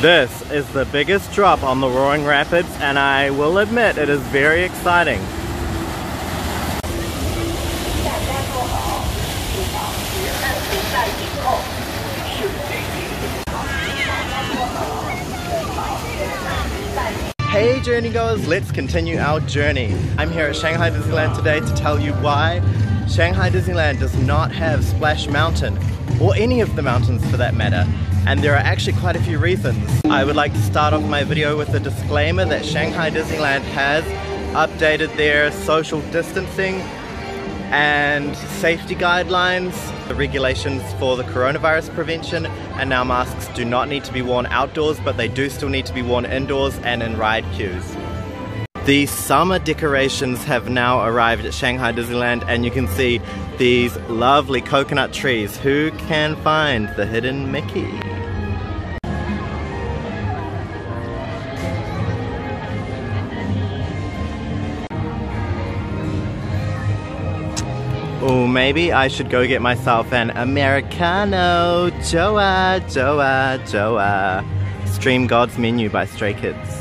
This is the biggest drop on the Roaring Rapids, and I will admit it is very exciting. Hey journey goers, let's continue our journey. I'm here at Shanghai Disneyland today to tell you why Shanghai Disneyland does not have Splash Mountain, or any of the mountains for that matter. And there are actually quite a few reasons. I would like to start off my video with a disclaimer that Shanghai Disneyland has updated their social distancing and safety guidelines, the regulations for the coronavirus prevention, and now masks do not need to be worn outdoors, but they do still need to be worn indoors and in ride queues. The summer decorations have now arrived at Shanghai Disneyland, and you can see these lovely coconut trees. Who can find the hidden Mickey? Oh, maybe I should go get myself an Americano. Joa, Joa, Joa. Stream God's Menu by Stray Kids.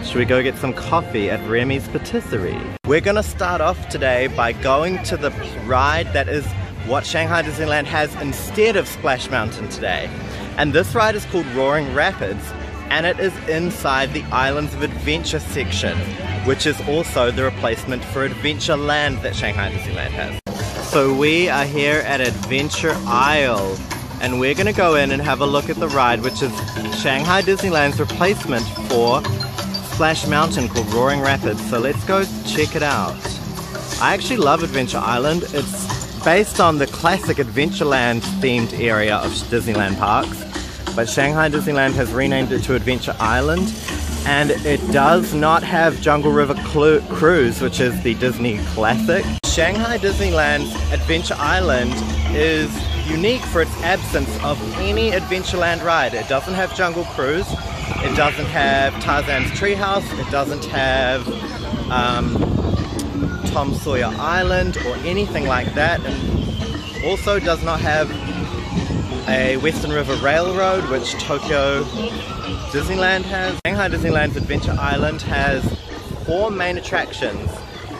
Should we go get some coffee at Remy's Patisserie? We're gonna start off today by going to the ride that is what Shanghai Disneyland has instead of Splash Mountain today. And this ride is called Roaring Rapids, and it is inside the Islands of Adventure section, which is also the replacement for Adventureland that Shanghai Disneyland has. So we are here at Adventure Isle, and we're gonna go in and have a look at the ride, which is Shanghai Disneyland's replacement for Splash Mountain, called Roaring Rapids. So let's go check it out. I actually love Adventure Island. It's based on the classic Adventureland themed area of Disneyland parks, but Shanghai Disneyland has renamed it to Adventure Island, and it does not have Jungle River Cruise, which is the Disney classic. Shanghai Disneyland's Adventure Island is unique for its absence of any Adventureland ride. It doesn't have Jungle Cruise, it doesn't have Tarzan's Treehouse, it doesn't have Tom Sawyer Island or anything like that, and also does not have a Western River Railroad, which Tokyo Disneyland has. Shanghai Disneyland's Adventure Island has 4 main attractions.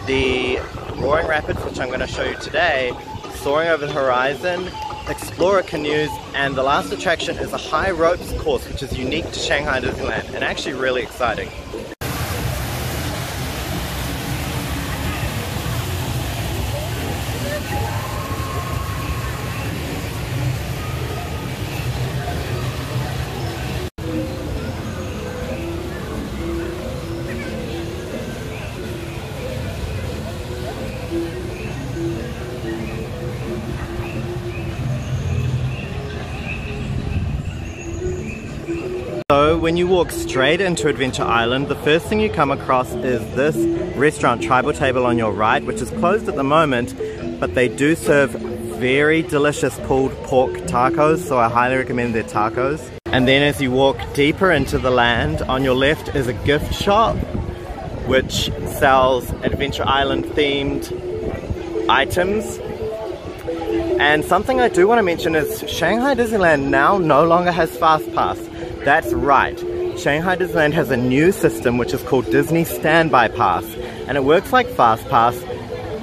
The Roaring Rapids, which I'm going to show you today, Soaring Over the Horizon, Explorer Canoes, and the last attraction is a high ropes course, which is unique to Shanghai Disneyland and actually really exciting. So when you walk straight into Adventure Island, the first thing you come across is this restaurant, Tribal Table, on your right, which is closed at the moment, but they do serve very delicious pulled pork tacos, so I highly recommend their tacos. And then as you walk deeper into the land, on your left is a gift shop, which sells Adventure Island themed items. And something I do want to mention is Shanghai Disneyland now no longer has Fast Pass. That's right. Shanghai Disneyland has a new system which is called Disney Standby Pass, and it works like Fast Pass,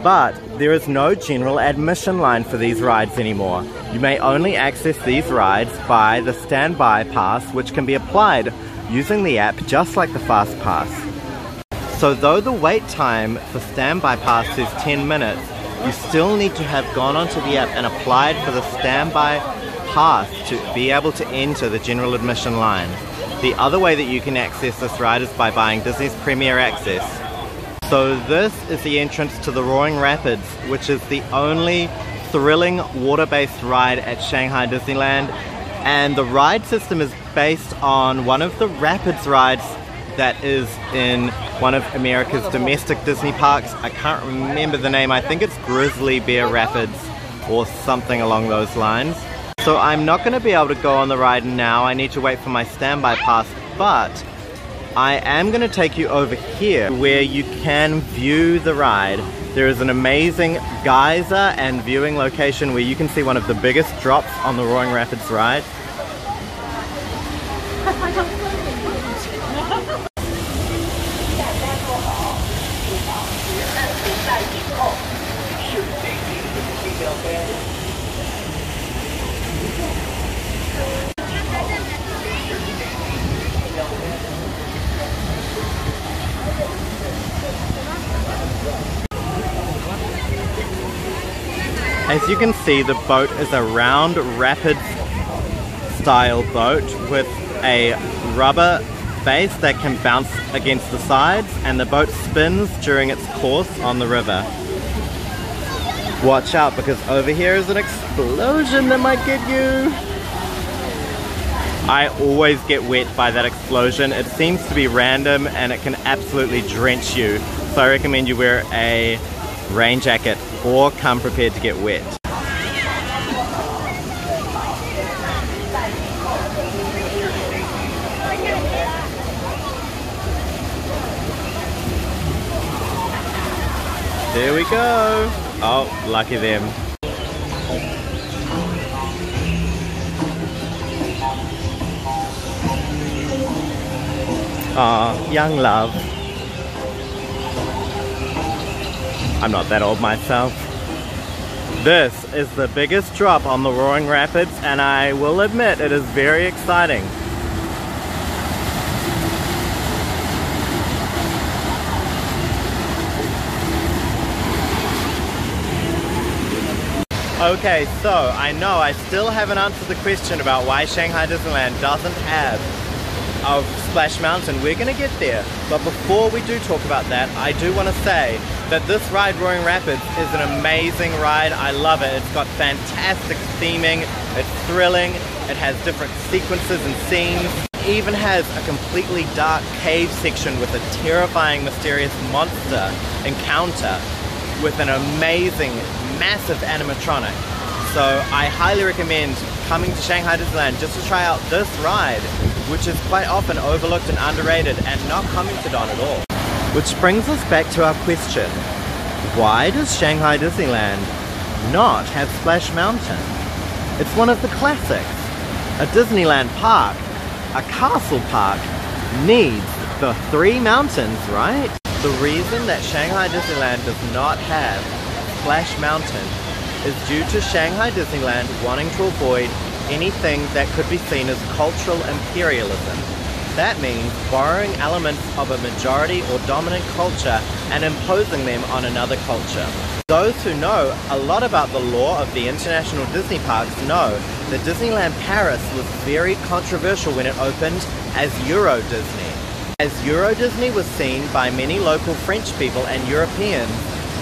but there is no general admission line for these rides anymore. You may only access these rides by the Standby Pass, which can be applied using the app just like the Fast Pass. So though the wait time for Standby Pass is 10 minutes, you still need to have gone onto the app and applied for the Standby Pass to be able to enter the general admission line. The other way that you can access this ride is by buying Disney's Premier Access. So this is the entrance to the Roaring Rapids, which is the only thrilling water-based ride at Shanghai Disneyland, and the ride system is based on one of the Rapids rides that is in one of America's domestic Disney parks. I can't remember the name. I think it's Grizzly Bear Rapids or something along those lines. So I'm not going to be able to go on the ride now. I need to wait for my standby pass, but I am going to take you over here where you can view the ride There is an amazing geyser and viewing location where you can see one of the biggest drops on the Roaring Rapids ride. As you can see, the boat is a round rapid style boat with a rubber base that can bounce against the sides, and the boat spins during its course on the river. Watch out, because over here is an explosion that might get you. I always get wet by that explosion. It seems to be random and it can absolutely drench you. So I recommend you wear a rain jacket or come prepared to get wet. There we go. Oh, lucky them. Aw, young love. I'm not that old myself. This is the biggest drop on the Roaring Rapids, and I will admit it is very exciting. Okay, so I know I still haven't answered the question about why Shanghai Disneyland doesn't have a Splash Mountain. We're gonna get there, but before we do talk about that, I do want to say that this ride, Roaring Rapids, is an amazing ride. I love it. It's got fantastic theming, it's thrilling, it has different sequences and scenes. It even has a completely dark cave section with a terrifying, mysterious monster encounter with an amazing, massive animatronic. So I highly recommend coming to Shanghai Disneyland just to try out this ride, which is quite often overlooked and underrated and not commented on at all. Which brings us back to our question. Why does Shanghai Disneyland not have Splash Mountain? It's one of the classics. A Disneyland park, a castle park, needs the three mountains, right? The reason that Shanghai Disneyland does not have Splash Mountain is due to Shanghai Disneyland wanting to avoid anything that could be seen as cultural imperialism. That means borrowing elements of a majority or dominant culture and imposing them on another culture. Those who know a lot about the lore of the international Disney parks know that Disneyland Paris was very controversial when it opened as Euro Disney. As Euro Disney was seen by many local French people and Europeans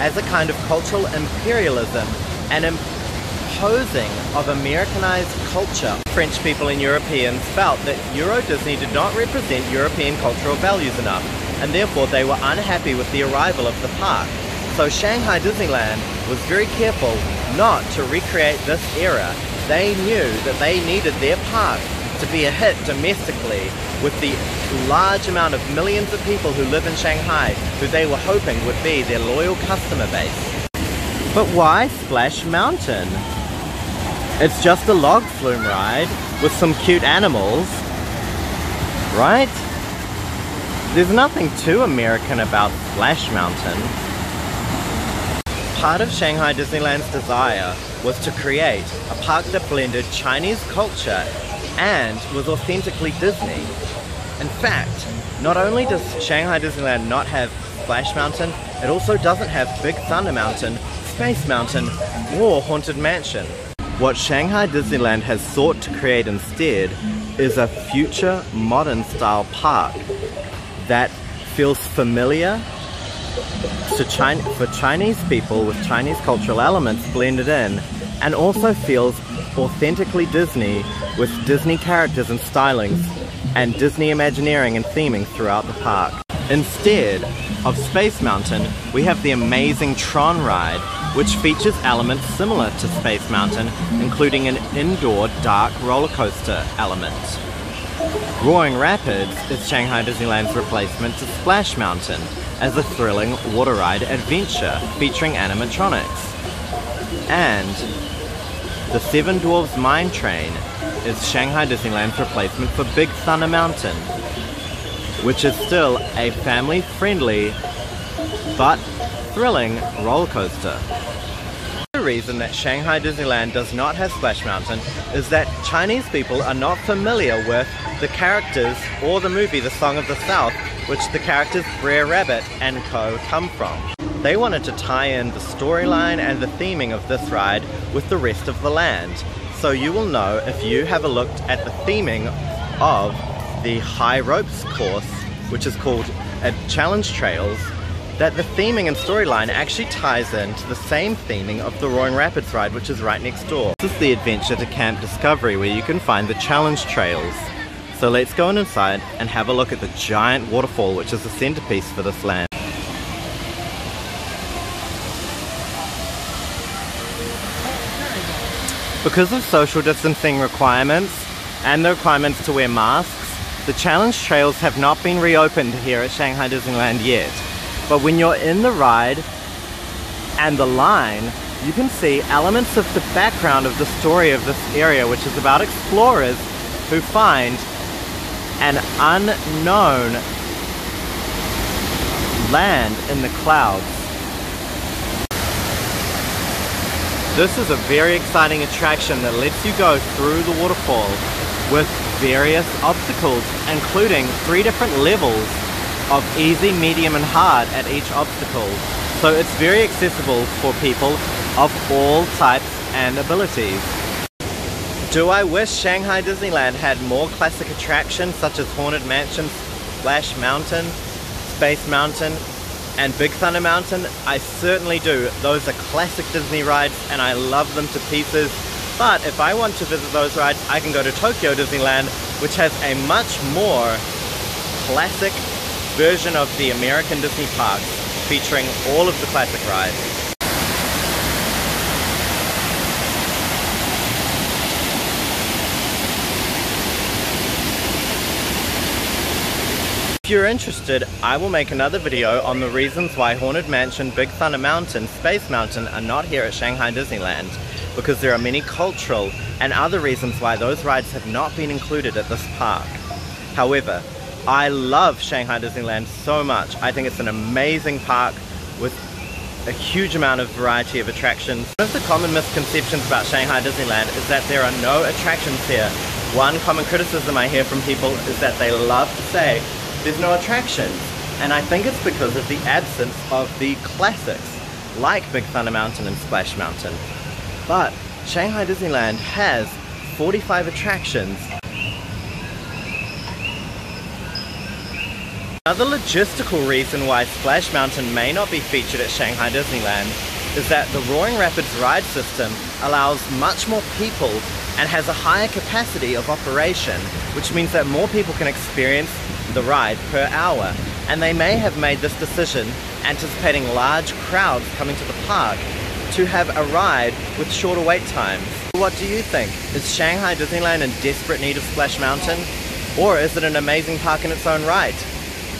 as a kind of cultural imperialism and imposing of Americanized culture. French people and Europeans felt that Euro Disney did not represent European cultural values enough, and therefore they were unhappy with the arrival of the park. So Shanghai Disneyland was very careful not to recreate this era. They knew that they needed their park to be a hit domestically with the large amount of millions of people who live in Shanghai, who they were hoping would be their loyal customer base. But why Splash Mountain? It's just a log flume ride with some cute animals, right? There's nothing too American about Splash Mountain. Part of Shanghai Disneyland's desire was to create a park that blended Chinese culture and was authentically Disney. In fact, not only does Shanghai Disneyland not have Splash Mountain, it also doesn't have Big Thunder Mountain, Space Mountain, or Haunted Mansion. What Shanghai Disneyland has sought to create instead is a future modern style park that feels familiar for Chinese people with Chinese cultural elements blended in, and also feels authentically Disney with Disney characters and stylings and Disney Imagineering and theming throughout the park. Instead of Space Mountain, we have the amazing Tron ride, which features elements similar to Space Mountain, including an indoor dark roller coaster element. Roaring Rapids is Shanghai Disneyland's replacement to Splash Mountain, as a thrilling water ride adventure featuring animatronics. And the Seven Dwarfs Mine Train is Shanghai Disneyland's replacement for Big Thunder Mountain, which is still a family-friendly but thrilling roller coaster. The reason that Shanghai Disneyland does not have Splash Mountain is that Chinese people are not familiar with the characters or the movie The Song of the South, which the characters Brer Rabbit and co. come from. They wanted to tie in the storyline and the theming of this ride with the rest of the land. So you will know if you have a look at the theming of the High Ropes course, which is called Challenge Trails, that the theming and storyline actually ties into the same theming of the Roaring Rapids ride, which is right next door. This is the adventure to Camp Discovery, where you can find the Challenge Trails. So let's go inside and have a look at the giant waterfall, which is the centerpiece for this land. Because of social distancing requirements and the requirements to wear masks, the challenge trails have not been reopened here at Shanghai Disneyland yet. But when you're in the ride and the line, you can see elements of the background of the story of this area, which is about explorers who find an unknown land in the clouds. This is a very exciting attraction that lets you go through the waterfall with various obstacles, including 3 different levels of easy, medium and hard at each obstacle. So it's very accessible for people of all types and abilities. Do I wish Shanghai Disneyland had more classic attractions such as Haunted Mansion, Splash Mountain, Space Mountain and Big Thunder Mountain? I certainly do. Those are classic Disney rides and I love them to pieces. But if I want to visit those rides, I can go to Tokyo Disneyland, which has a much more classic version of the American Disney parks, featuring all of the classic rides. If you're interested, I will make another video on the reasons why Haunted Mansion, Big Thunder Mountain, Space Mountain are not here at Shanghai Disneyland, because there are many cultural and other reasons why those rides have not been included at this park. However, I love Shanghai Disneyland so much. I think it's an amazing park with a huge amount of variety of attractions. One of the common misconceptions about Shanghai Disneyland is that there are no attractions here. One common criticism I hear from people is that they love to say there's no attractions, and I think it's because of the absence of the classics like Big Thunder Mountain and Splash Mountain. But Shanghai Disneyland has 45 attractions. Another logistical reason why Splash Mountain may not be featured at Shanghai Disneyland is that the Roaring Rapids ride system allows much more people and has a higher capacity of operation, which means that more people can experience the ride per hour. And they may have made this decision anticipating large crowds coming to the park to have a ride with shorter wait times. What do you think? Is Shanghai Disneyland in desperate need of Splash Mountain? Or is it an amazing park in its own right?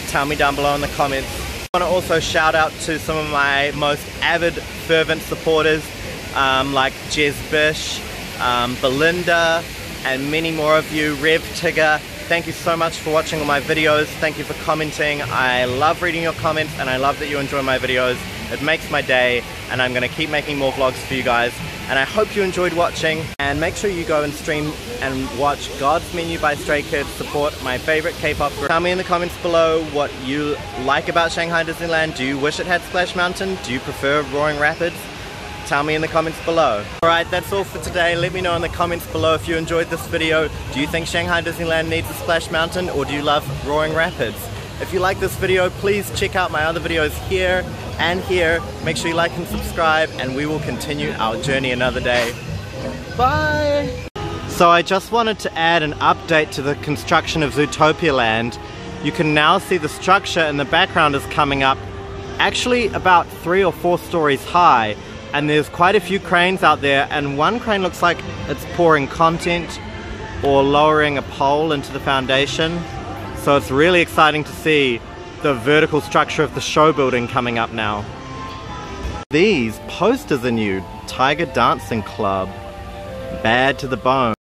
Tell me down below in the comments. I want to also shout out to some of my most avid, fervent supporters like Jez Bish, Belinda, and many more of you, Rev Tigger. Thank you so much for watching all my videos. Thank you for commenting. I love reading your comments and I love that you enjoy my videos. It makes my day and I'm going to keep making more vlogs for you guys. And I hope you enjoyed watching, and make sure you go and stream and watch God's Menu by Stray Kids. Support my favorite K-pop group. Tell me in the comments below what you like about Shanghai Disneyland. Do you wish it had Splash Mountain? Do you prefer Roaring Rapids? Tell me in the comments below. Alright, that's all for today. Let me know in the comments below if you enjoyed this video. Do you think Shanghai Disneyland needs a Splash Mountain, or do you love Roaring Rapids? If you like this video, please check out my other videos here and here. Make sure you like and subscribe, and we will continue our journey another day. Bye! So I just wanted to add an update to the construction of Zootopia Land. You can now see the structure in the background is coming up, actually about 3 or 4 stories high. And there's quite a few cranes out there, and one crane looks like it's pouring content or lowering a pole into the foundation. So it's really exciting to see the vertical structure of the show building coming up now. These posters are new. Tiger Dancing Club. Bad to the bone.